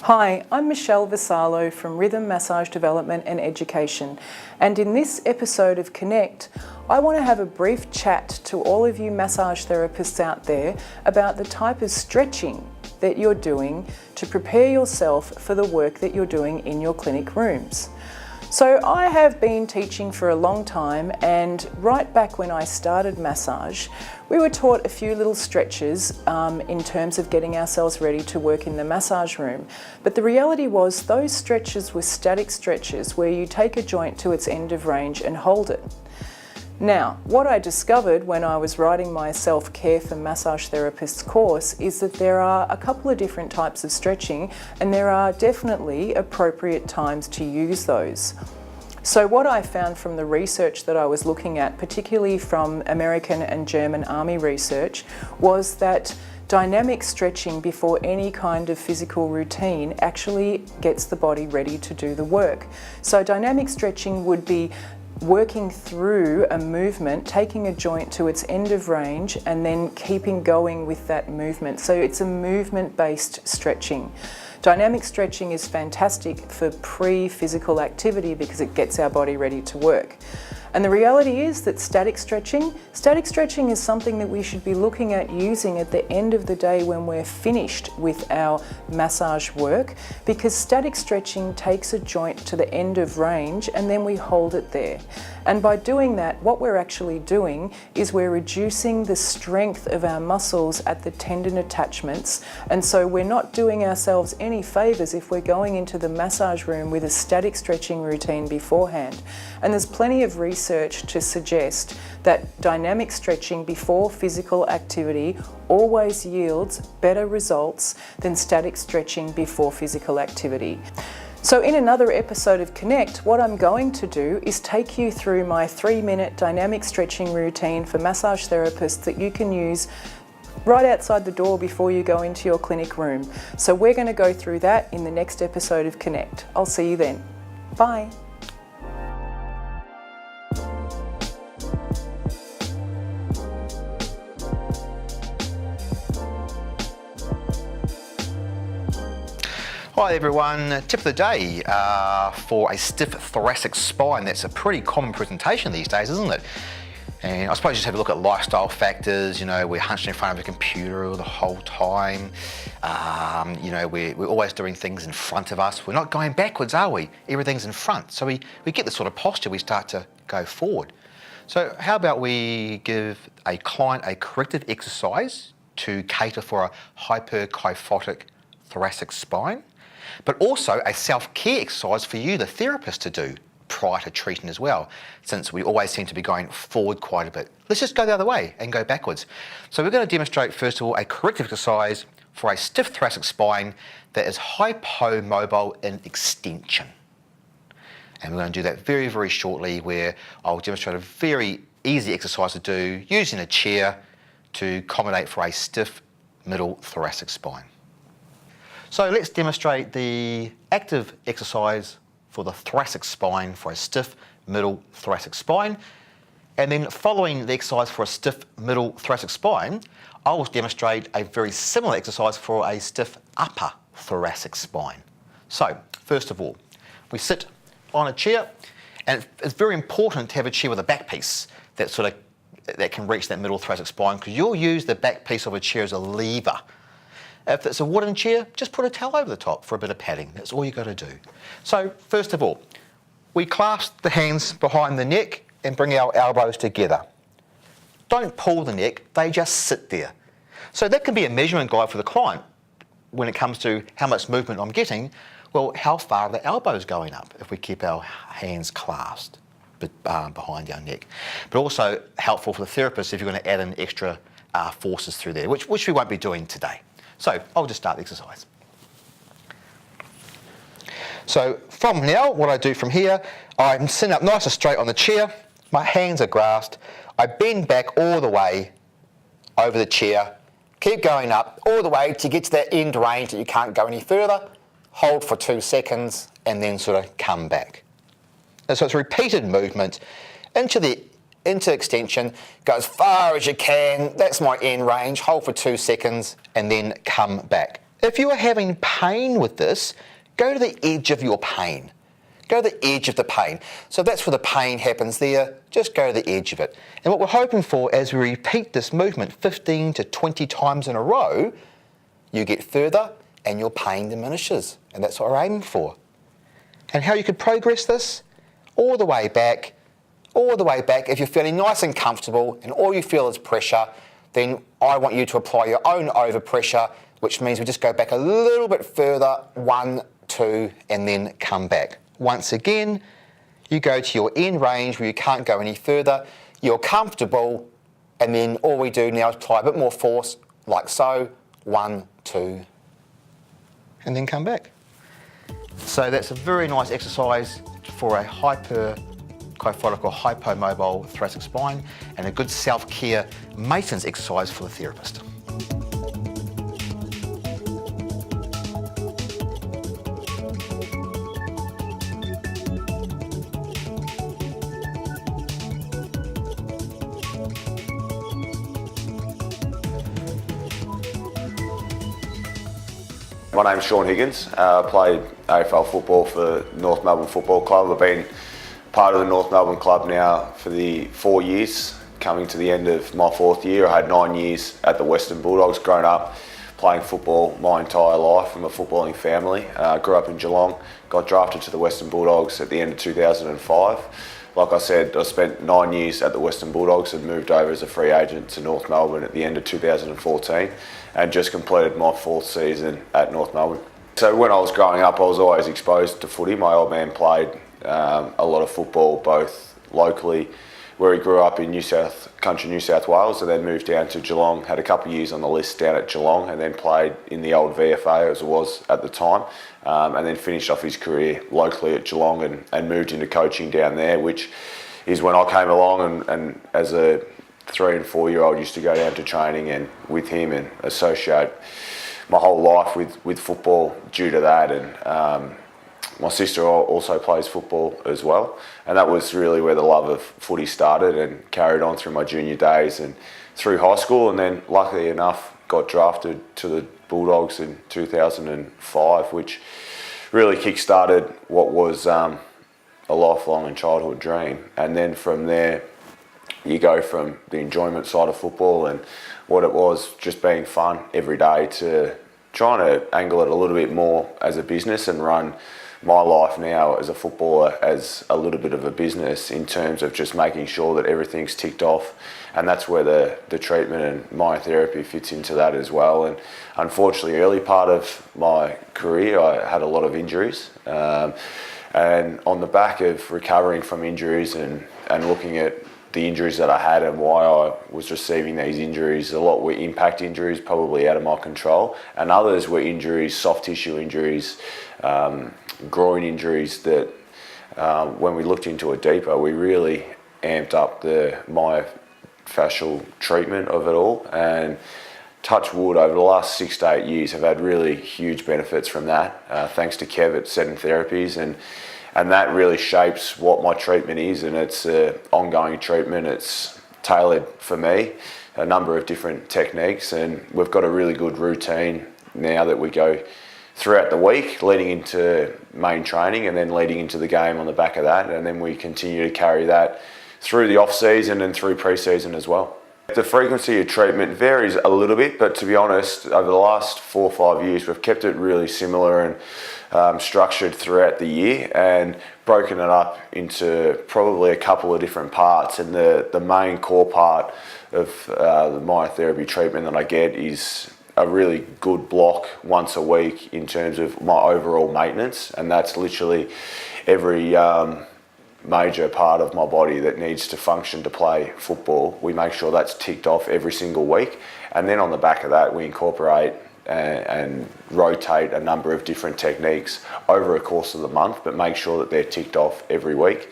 Hi, I'm Michelle Vassallo from Rhythm Massage Development and Education, and in this episode of Connect, I want to have a brief chat to all of you massage therapists out there about the type of stretching that you're doing to prepare yourself for the work that you're doing in your clinic rooms. So I have been teaching for a long time, and right back when I started massage, we were taught a few little stretches in terms of getting ourselves ready to work in the massage room. But the reality was those stretches were static stretches where you take a joint to its end of range and hold it. Now, what I discovered when I was writing my Self-Care for Massage Therapists course is that there are a couple of different types of stretching, and there are definitely appropriate times to use those. So what I found from the research that I was looking at, particularly from American and German Army research, was that dynamic stretching before any kind of physical routine actually gets the body ready to do the work. So dynamic stretching would be working through a movement, taking a joint to its end of range and then keeping going with that movement. So it's a movement-based stretching. Dynamic stretching is fantastic for pre-physical activity because it gets our body ready to work. And the reality is that static stretching is something that we should be looking at using at the end of the day when we're finished with our massage work, because static stretching takes a joint to the end of range and then we hold it there. And by doing that, what we're actually doing is we're reducing the strength of our muscles at the tendon attachments, and so we're not doing ourselves any favours if we're going into the massage room with a static stretching routine beforehand. And there's plenty of research to suggest that dynamic stretching before physical activity always yields better results than static stretching before physical activity. So in another episode of Connect, what I'm going to do is take you through my 3-minute dynamic stretching routine for massage therapists that you can use right outside the door before you go into your clinic room. So we're going to go through that in the next episode of Connect. I'll see you then. Bye. Hi everyone, tip of the day for a stiff thoracic spine. That's a pretty common presentation these days, isn't it? And I suppose just have a look at lifestyle factors. You know, we're hunched in front of a computer the whole time. We're always doing things in front of us. We're not going backwards, are we? Everything's in front. So we get the sort of posture, we start to go forward. So how about we give a client a corrective exercise to cater for a hyperkyphotic thoracic spine, but also a self-care exercise for you, the therapist, to do prior to treating as well, since we always seem to be going forward quite a bit. Let's just go the other way and go backwards. So we're going to demonstrate, first of all, a corrective exercise for a stiff thoracic spine that is hypomobile in extension. And we're going to do that very, very shortly, where I'll demonstrate a very easy exercise to do using a chair to accommodate for a stiff middle thoracic spine. So let's demonstrate the active exercise for the thoracic spine for a stiff middle thoracic spine. And then following the exercise for a stiff middle thoracic spine, I will demonstrate a very similar exercise for a stiff upper thoracic spine. So first of all, we sit on a chair, and it's very important to have a chair with a back piece that can reach that middle thoracic spine, because you'll use the back piece of a chair as a lever. If it's a wooden chair, just put a towel over the top for a bit of padding. That's all you've got to do. So first of all, we clasp the hands behind the neck and bring our elbows together. Don't pull the neck, they just sit there. So that can be a measurement guide for the client when it comes to how much movement I'm getting. Well, how far are the elbows going up if we keep our hands clasped behind our neck? But also helpful for the therapist if you're going to add in extra forces through there, which we won't be doing today. So I'll just start the exercise. So from now, what I do from here, I'm sitting up nice and straight on the chair, my hands are grasped, I bend back all the way over the chair, keep going up all the way to get to that end range that you can't go any further, hold for 2 seconds, and then sort of come back. And so it's a repeated movement into extension, go as far as you can, that's my end range, hold for 2 seconds, and then come back. If you are having pain with this, go to the edge of your pain. Go to the edge of the pain. So if that's where the pain happens there, just go to the edge of it. And what we're hoping for, as we repeat this movement 15 to 20 times in a row, you get further and your pain diminishes. And that's what we're aiming for. And how you could progress this? All the way back. If you're feeling nice and comfortable and all you feel is pressure, then I want you to apply your own overpressure, which means we just go back a little bit further, 1, 2, and then come back. Once again, you go to your end range where you can't go any further, you're comfortable, and then all we do now is apply a bit more force, like so, 1, 2, and then come back. So that's a very nice exercise for a hyperkyphotic or hypomobile thoracic spine, and a good self-care maintenance exercise for the therapist. My name's Shaun Higgins. I played AFL football for North Melbourne Football Club. I've been part of the North Melbourne club now for the 4 years, coming to the end of my 4th year. I had 9 years at the Western Bulldogs, grown up playing football my entire life from a footballing family. Grew up in Geelong, got drafted to the Western Bulldogs at the end of 2005. Like I said, I spent 9 years at the Western Bulldogs and moved over as a free agent to North Melbourne at the end of 2014 and just completed my 4th season at North Melbourne. So when I was growing up, I was always exposed to footy. My old man played a lot of football, both locally, where he grew up in New South Wales, and then moved down to Geelong, had a couple of years on the list down at Geelong, and then played in the old VFA as it was at the time, and then finished off his career locally at Geelong and moved into coaching down there, which is when I came along and as a 3 and 4 year old used to go down to training and with him and associate my whole life with football due to that. And my sister also plays football as well, and that was really where the love of footy started and carried on through my junior days and through high school, and then luckily enough got drafted to the Bulldogs in 2005, which really kick-started what was a lifelong and childhood dream. And then from there you go from the enjoyment side of football and what it was just being fun every day to trying to angle it a little bit more as a business and run my life now as a footballer as a little bit of a business in terms of just making sure that everything's ticked off. And that's where the treatment and myotherapy fits into that as well. And unfortunately, early part of my career, I had a lot of injuries. And on the back of recovering from injuries and looking at the injuries that I had and why I was receiving these injuries, a lot were impact injuries, probably out of my control, and others were injuries, soft tissue injuries, groin injuries that when we looked into it deeper, we really amped up the myofascial treatment of it all, and touch wood, over the last 6 to 8 years have had really huge benefits from that, thanks to Kev at Setting Therapies, and that really shapes what my treatment is, and it's an ongoing treatment. It's tailored for me, a number of different techniques, and we've got a really good routine now that we go throughout the week, leading into main training and then leading into the game on the back of that, and then we continue to carry that through the off-season and through pre-season as well. The frequency of treatment varies a little bit, but to be honest, over the last 4 or 5 years, we've kept it really similar and structured throughout the year and broken it up into probably a couple of different parts. And the main core part of the myotherapy treatment that I get is a really good block once a week in terms of my overall maintenance, and that's literally every major part of my body that needs to function to play football. We make sure that's ticked off every single week, and then on the back of that we incorporate and rotate a number of different techniques over a course of the month, but make sure that they're ticked off every week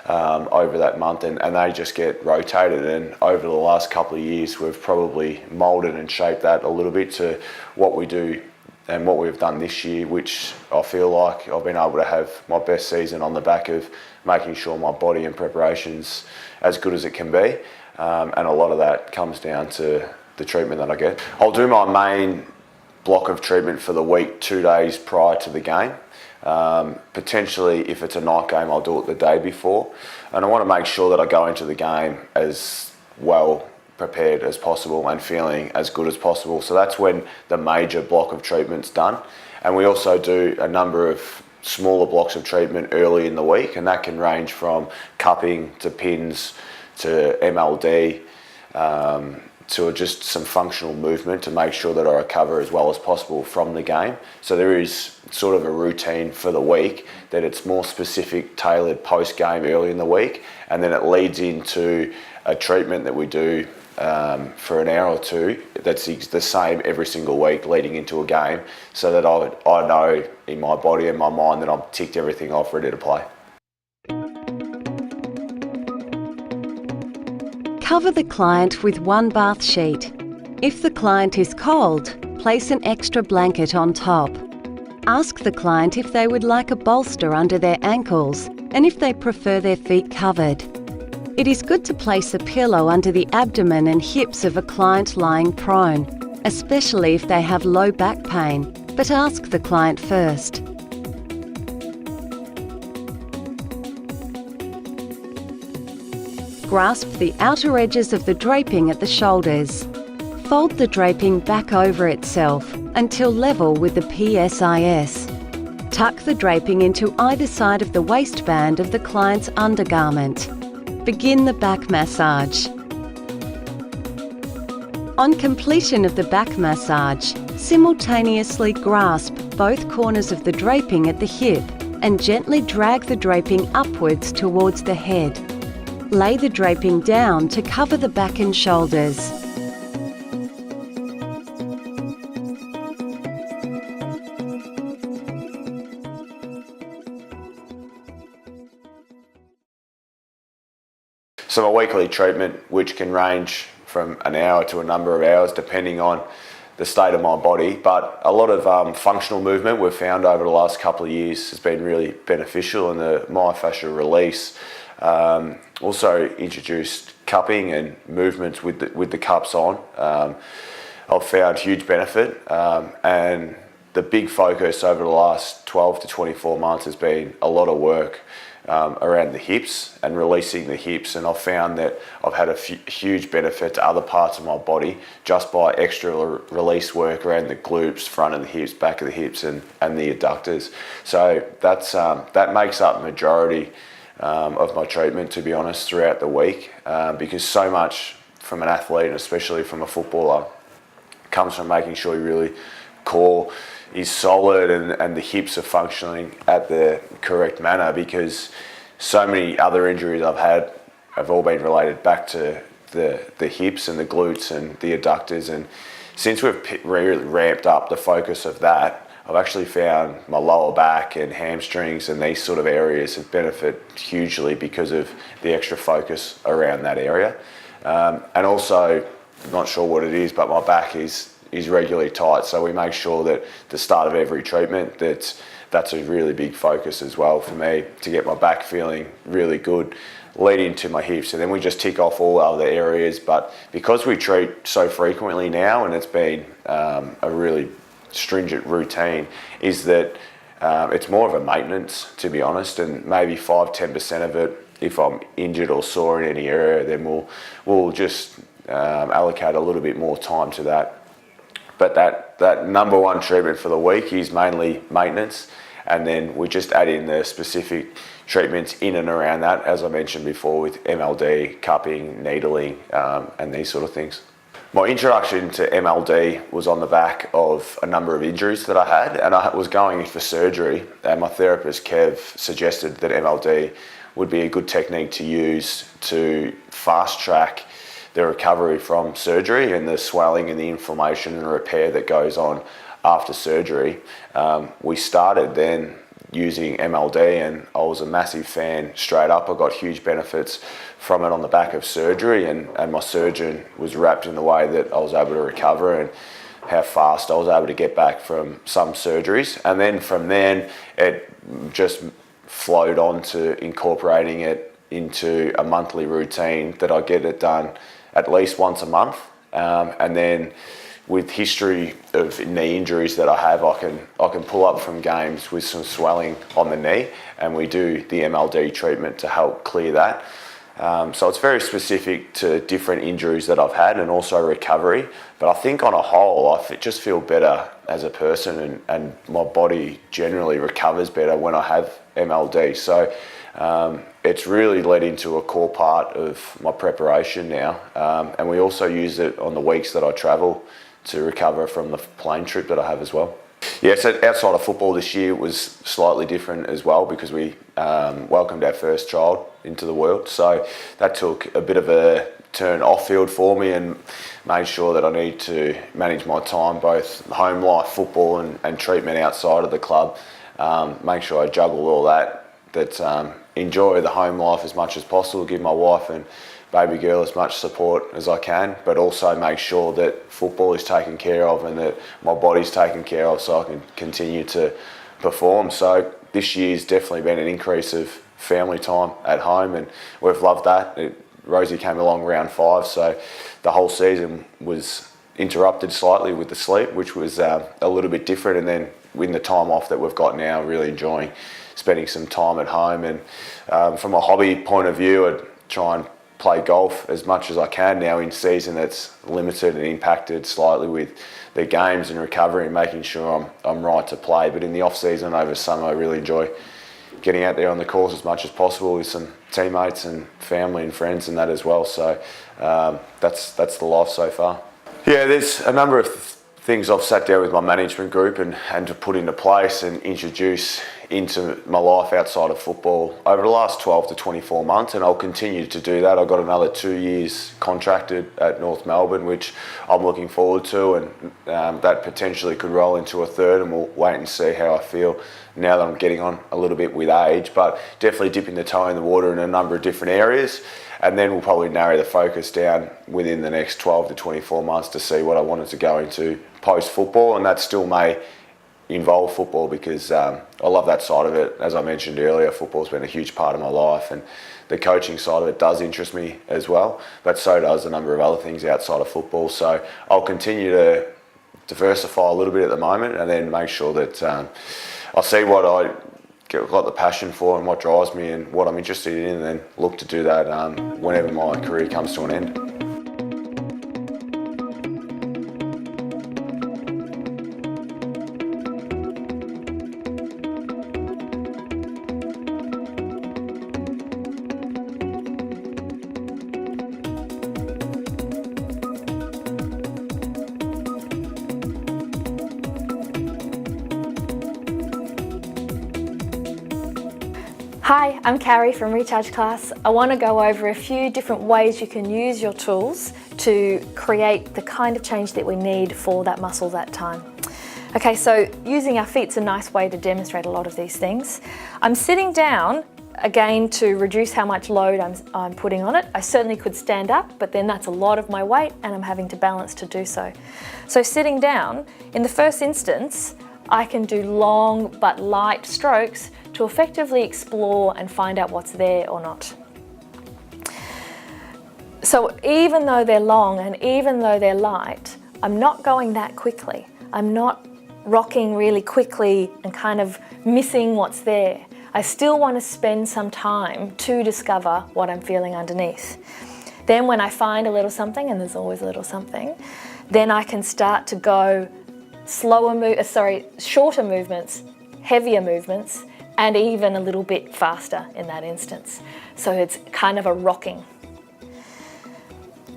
over that month, and they just get rotated. And over the last couple of years we've probably moulded and shaped that a little bit to what we do and what we've done this year, which I feel like I've been able to have my best season on the back of making sure my body and preparation's as good as it can be, and a lot of that comes down to the treatment that I get. I'll do my main block of treatment for the week 2 days prior to the game. Potentially, if it's a night game, I'll do it the day before. And I want to make sure that I go into the game as well prepared as possible and feeling as good as possible. So that's when the major block of treatment's done. And we also do a number of smaller blocks of treatment early in the week, and that can range from cupping to pins to MLD to just some functional movement to make sure that I recover as well as possible from the game. So there is sort of a routine for the week that it's more specific, tailored post-game early in the week, and then it leads into a treatment that we do for an hour or two that's the same every single week leading into a game, so that I know in my body and my mind that I've ticked everything off, ready to play. Cover the client with one bath sheet. If the client is cold, place an extra blanket on top. Ask the client if they would like a bolster under their ankles and if they prefer their feet covered. It is good to place a pillow under the abdomen and hips of a client lying prone, especially if they have low back pain, but ask the client first. Grasp the outer edges of the draping at the shoulders. Fold the draping back over itself until level with the PSIS. Tuck the draping into either side of the waistband of the client's undergarment. Begin the back massage. On completion of the back massage, simultaneously grasp both corners of the draping at the hip and gently drag the draping upwards towards the head. Lay the draping down to cover the back and shoulders. So my weekly treatment, which can range from an hour to a number of hours depending on the state of my body, but a lot of functional movement we've found over the last couple of years has been really beneficial, and the myofascial release. Also introduced cupping and movements with the cups on. I've found huge benefit, and the big focus over the last 12 to 24 months has been a lot of work around the hips and releasing the hips, and I've found that I've had a huge benefit to other parts of my body just by extra release work around the glutes, front of the hips, back of the hips, and the adductors. So that makes up the majority of my treatment, to be honest, throughout the week, because so much from an athlete, and especially from a footballer, comes from making sure you really core is solid and the hips are functioning at the correct manner, because so many other injuries I've had have all been related back to the hips and the glutes and the adductors. And since we've really ramped up the focus of that, I've actually found my lower back and hamstrings and these sort of areas have benefited hugely because of the extra focus around that area. And also, I'm not sure what it is, but my back is regularly tight, so we make sure that the start of every treatment that's a really big focus as well for me, to get my back feeling really good leading to my hips, and then we just tick off all other areas. But because we treat so frequently now, and it's been a really stringent routine, is that it's more of a maintenance, to be honest, and maybe 5-10% of it, if I'm injured or sore in any area, then we'll just allocate a little bit more time to that. But that number one treatment for the week is mainly maintenance, and then we just add in the specific treatments in and around that, as I mentioned before, with MLD, cupping, needling, and these sort of things. My introduction to MLD was on the back of a number of injuries that I had, and I was going in for surgery, and my therapist, Kev, suggested that MLD would be a good technique to use to fast track the recovery from surgery and the swelling and the inflammation and repair that goes on after surgery. We started then using MLD, and I was a massive fan straight up. I got huge benefits from it on the back of surgery, and my surgeon was wrapped in the way that I was able to recover and how fast I was able to get back from some surgeries. And then from then, it just flowed on to incorporating it into a monthly routine that I get it done at least once a month, and then with history of knee injuries that I have, I can pull up from games with some swelling on the knee, and we do the MLD treatment to help clear that. So it's very specific to different injuries that I've had and also recovery. But I think on a whole, I just feel better as a person, and my body generally recovers better when I have MLD. So it's really led into a core part of my preparation now. And we also use it on the weeks that I travel to recover from the plane trip that I have as well. Yeah, so outside of football this year was slightly different as well, because we welcomed our first child into the world. So that took a bit of a turn off field for me, and made sure that I need to manage my time, both home life, football and treatment outside of the club. Make sure I juggle all that enjoy the home life as much as possible, give my wife and baby girl as much support as I can, but also make sure that football is taken care of and that my body's taken care of so I can continue to perform. So this year's definitely been an increase of family time at home, and we've loved that. Rosie came along round 5, so the whole season was interrupted slightly with the sleep, which was a little bit different, and then in the time off that we've got now, really enjoying spending some time at home. And from a hobby point of view, I'd try and play golf as much as I can now in season. That's limited and impacted slightly with the games and recovery and making sure I'm right to play. But in the off season over summer, I really enjoy getting out there on the course as much as possible with some teammates and family and friends and that as well. So that's the life so far. Yeah, there's a number of things I've sat down with my management group and to put into place and introduce into my life outside of football over the last 12 to 24 months, and I'll continue to do that. I've got another 2 years contracted at North Melbourne, which I'm looking forward to, and that potentially could roll into a third, and we'll wait and see how I feel now that I'm getting on a little bit with age, but definitely dipping the toe in the water in a number of different areas. And then we'll probably narrow the focus down within the next 12 to 24 months to see what I wanted to go into post-football, and that still may involve football because I love that side of it. As I mentioned earlier, football's been a huge part of my life, and the coaching side of it does interest me as well, but so does a number of other things outside of football. So I'll continue to diversify a little bit at the moment, and then make sure that I see what I got the passion for and what drives me and what I'm interested in, and then look to do that whenever my career comes to an end. Hi, I'm Carrie from Recharge Class. I want to go over a few different ways you can use your tools to create the kind of change that we need for that muscle that time. Okay, so using our feet's a nice way to demonstrate a lot of these things. I'm sitting down, again, to reduce how much load I'm putting on it. I certainly could stand up, but then that's a lot of my weight and I'm having to balance to do so. So sitting down, in the first instance, I can do long but light strokes to effectively explore and find out what's there or not. So even though they're long and even though they're light, I'm not going that quickly. I'm not rocking really quickly and kind of missing what's there. I still want to spend some time to discover what I'm feeling underneath. Then when I find a little something, and there's always a little something, then I can start to go shorter movements, heavier movements, and even a little bit faster in that instance. So it's kind of a rocking.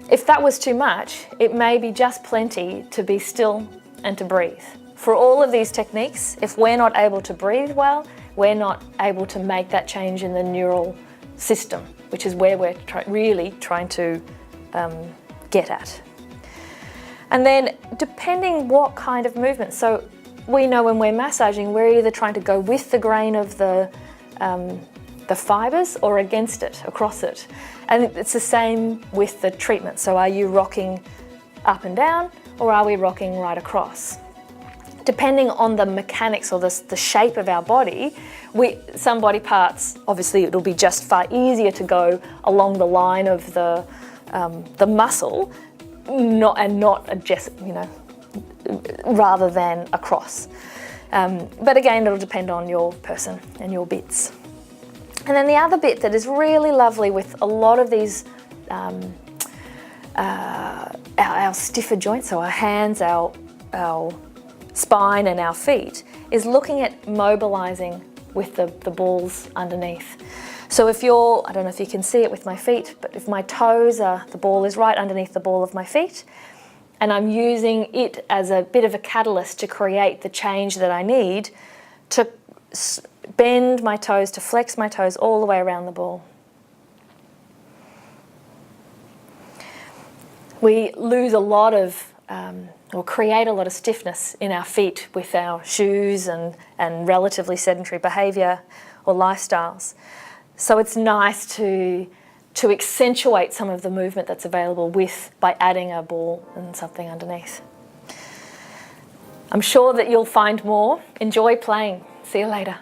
If that was too much, it may be just plenty to be still and to breathe. For all of these techniques, if we're not able to breathe well, we're not able to make that change in the neural system, which is where we're really trying to get at. And then depending what kind of movement, so we know when we're massaging, we're either trying to go with the grain of the fibres or against it, across it. And it's the same with the treatment. So are you rocking up and down, or are we rocking right across? Depending on the mechanics or the shape of our body, some body parts, obviously it'll be just far easier to go along the line of the muscle, not adjust, rather than across. But again, it'll depend on your person and your bits. And then the other bit that is really lovely with a lot of these our stiffer joints, so our hands, our spine and our feet, is looking at mobilising with the balls underneath. So if you're, I don't know if you can see it with my feet, but if my toes are, the ball is right underneath the ball of my feet, and I'm using it as a bit of a catalyst to create the change that I need to bend my toes, to flex my toes all the way around the ball. We lose a lot of, or create a lot of stiffness in our feet with our shoes and relatively sedentary behaviour or lifestyles. So it's nice to accentuate some of the movement that's available by adding a ball and something underneath. I'm sure that you'll find more. Enjoy playing. See you later.